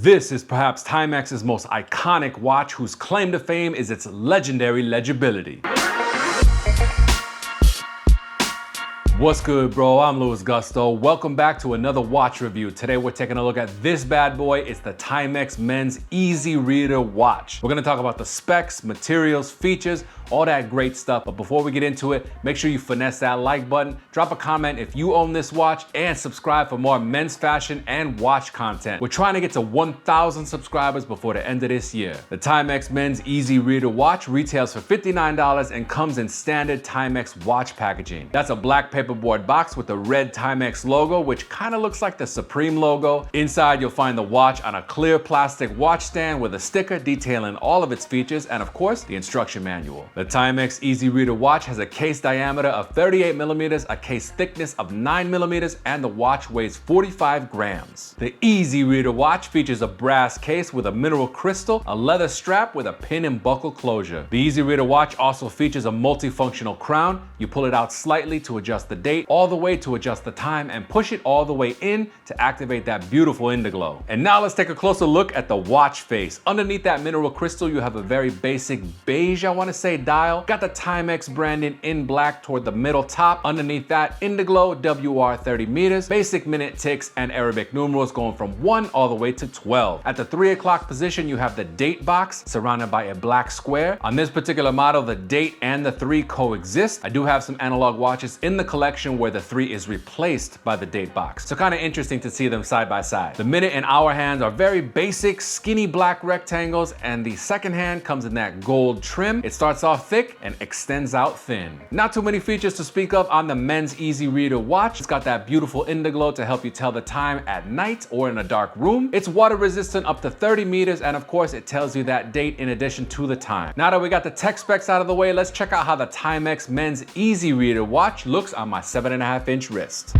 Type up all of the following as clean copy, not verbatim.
This is perhaps Timex's most iconic watch, whose claim to fame is its legendary legibility. What's good, bro? I'm Louis Gusto. Welcome back to another watch review. Today we're taking a look at this bad boy. It's the Timex Men's Easy Reader watch. We're gonna talk about the specs, materials, features, all that great stuff. But before we get into it, make sure you finesse that like button, drop a comment if you own this watch, and subscribe for more men's fashion and watch content. We're trying to get to 1,000 subscribers before the end of this year. The Timex Men's Easy Reader watch retails for $59 and comes in standard Timex watch packaging. That's a black paperboard box with a red Timex logo, which kind of looks like the Supreme logo. Inside, you'll find the watch on a clear plastic watch stand with a sticker detailing all of its features and, of course, the instruction manual. The Timex Easy Reader watch has a case diameter of 38 millimeters, a case thickness of 9 millimeters, and the watch weighs 45 grams. The Easy Reader watch features a brass case with a mineral crystal, a leather strap with a pin and buckle closure. The Easy Reader watch also features a multifunctional crown. You pull it out slightly to adjust the date, all the way to adjust the time, and push it all the way in to activate that beautiful Indiglow. And now let's take a closer look at the watch face. Underneath that mineral crystal, you have a very basic beige, I want to say, dial. Got the Timex branding in black toward the middle top. Underneath that, Indiglow WR 30 meters, basic minute ticks, and Arabic numerals going from 1 all the way to 12. At the 3 o'clock position, you have the date box surrounded by a black square. On this particular model, the date and the 3 coexist. I do have some analog watches in the collection where the 3 is replaced by the date box. So kind of interesting to see them side by side. The minute and hour hands are very basic, skinny black rectangles, and the second hand comes in that gold trim. It starts off thick and extends out thin. Not too many features to speak of on the Men's Easy Reader watch. It's got that beautiful Indiglow to help you tell the time at night or in a dark room. It's water resistant up to 30 meters, and of course it tells you that date in addition to the time. Now that we got the tech specs out of the way, let's check out how the Timex Men's Easy Reader watch looks on my 7.5-inch wrist.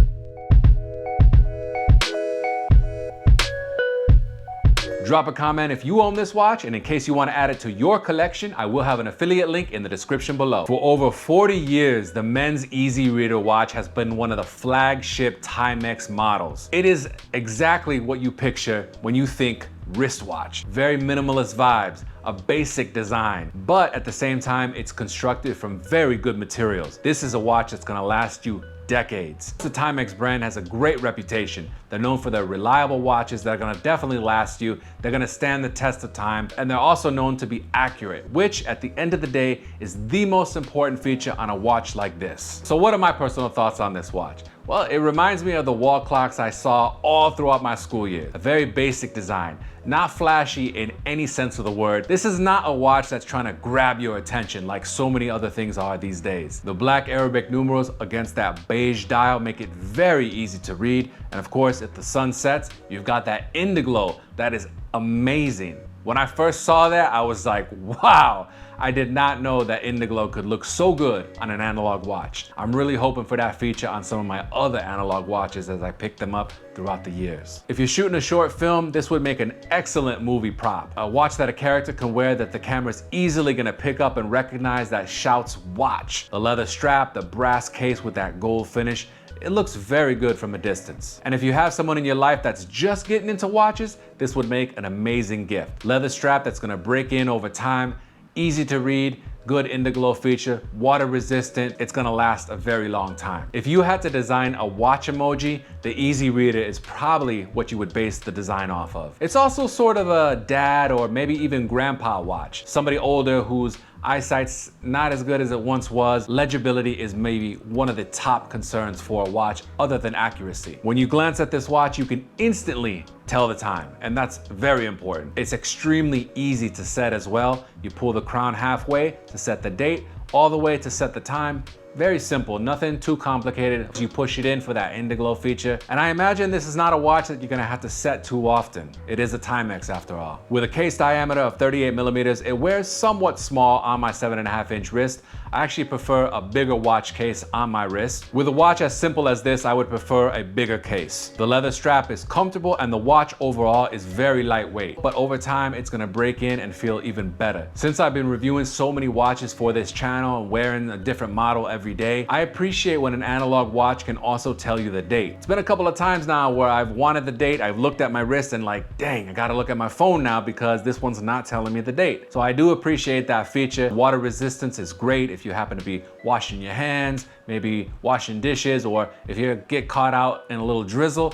Drop a comment if you own this watch, and in case you want to add it to your collection, I will have an affiliate link in the description below. For over 40 years, the Men's Easy Reader watch has been one of the flagship Timex models. It is exactly what you picture when you think wristwatch. Very minimalist vibes, a basic design, but at the same time, it's constructed from very good materials. This is a watch that's gonna last you decades. The Timex brand has a great reputation. They're known for their reliable watches that are gonna definitely last you. They're gonna stand the test of time, and they're also known to be accurate, which at the end of the day is the most important feature on a watch like this. So what are my personal thoughts on this watch? Well, it reminds me of the wall clocks I saw all throughout my school year. A very basic design, not flashy in any sense of the word. This is not a watch that's trying to grab your attention like so many other things are these days. The black Arabic numerals against that beige dial make it very easy to read. And of course, if the sun sets, you've got that Indiglow that is amazing. When I first saw that, I was like, wow, I did not know that Indiglow could look so good on an analog watch. I'm really hoping for that feature on some of my other analog watches as I pick them up throughout the years. If you're shooting a short film, this would make an excellent movie prop. A watch that a character can wear that the camera's easily gonna pick up and recognize that shouts watch. The leather strap, the brass case with that gold finish, it looks very good from a distance. And if you have someone in your life that's just getting into watches, this would make an amazing gift. Leather strap that's gonna break in over time, easy to read, good Indiglow feature, water resistant, it's gonna last a very long time. If you had to design a watch emoji, the Easy Reader is probably what you would base the design off of. It's also sort of a dad or maybe even grandpa watch. Somebody older whose eyesight's not as good as it once was. Legibility is maybe one of the top concerns for a watch other than accuracy. When you glance at this watch, you can instantly tell the time, and that's very important. It's extremely easy to set as well. You pull the crown halfway to set the date, all the way to set the time. Very simple, nothing too complicated. You push it in for that Indiglow feature. And I imagine this is not a watch that you're gonna have to set too often. It is a Timex after all. With a case diameter of 38 millimeters, it wears somewhat small on my 7.5-inch wrist. I actually prefer a bigger watch case on my wrist. With a watch as simple as this, I would prefer a bigger case. The leather strap is comfortable and the watch overall is very lightweight, but over time it's gonna break in and feel even better. Since I've been reviewing so many watches for this channel and wearing a different model every day. I appreciate when an analog watch can also tell you the date. It's been a couple of times now where I've wanted the date, I've looked at my wrist and like, dang, I gotta look at my phone now because this one's not telling me the date. So I do appreciate that feature. Water resistance is great if you happen to be washing your hands, maybe washing dishes, or if you get caught out in a little drizzle,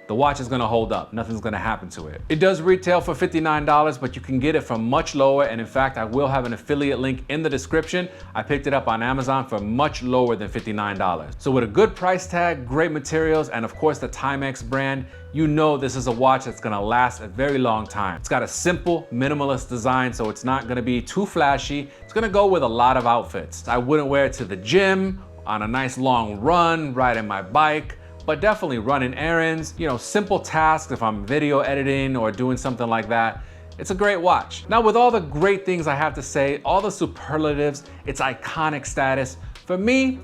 the watch is gonna hold up. Nothing's gonna happen to it. It does retail for $59, but you can get it for much lower. And in fact, I will have an affiliate link in the description. I picked it up on Amazon for much lower than $59. So with a good price tag, great materials, and of course the Timex brand, you know this is a watch that's gonna last a very long time. It's got a simple, minimalist design, so it's not gonna be too flashy. It's gonna go with a lot of outfits. I wouldn't wear it to the gym, on a nice long run, riding my bike, but definitely running errands, you know, simple tasks if I'm video editing or doing something like that. It's a great watch. Now, with all the great things I have to say, all the superlatives, its iconic status, for me,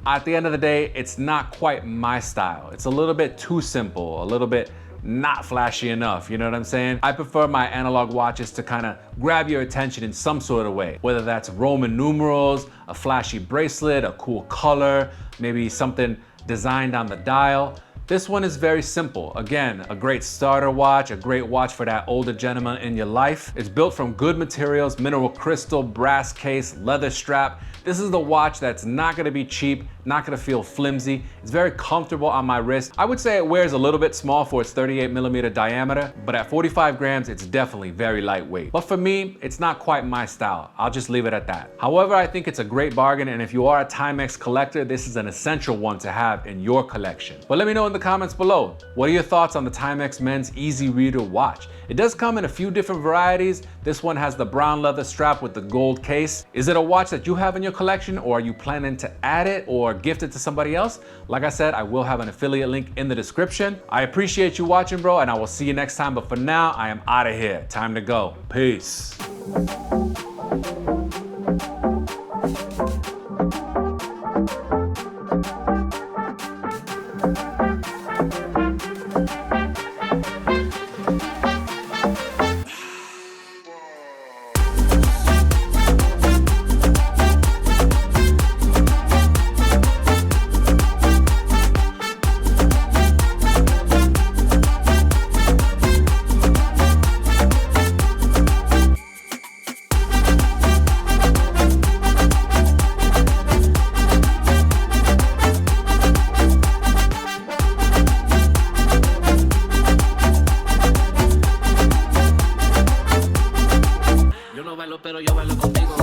at the end of the day, it's not quite my style. It's a little bit too simple, a little bit not flashy enough, you know what I'm saying? I prefer my analog watches to kind of grab your attention in some sort of way, whether that's Roman numerals, a flashy bracelet, a cool color, maybe something designed on the dial. This one is very simple. Again, a great starter watch, a great watch for that older gentleman in your life. It's built from good materials, mineral crystal, brass case, leather strap. This is the watch that's not gonna be cheap, not gonna feel flimsy. It's very comfortable on my wrist. I would say it wears a little bit small for its 38mm diameter, but at 45 grams, it's definitely very lightweight. But for me, it's not quite my style. I'll just leave it at that. However, I think it's a great bargain, and if you are a Timex collector, this is an essential one to have in your collection. But let me know in the comments below, what are your thoughts on the Timex Men's Easy Reader watch? It does come in a few different varieties. This one has the brown leather strap with the gold case. Is it a watch that you have in your collection, or are you planning to add it or gift it to somebody else? Like I said, I will have an affiliate link in the description. I appreciate you watching, bro, and I will see you next time. But for now, I am out of here. Time to go. Peace. Pero yo bailo contigo.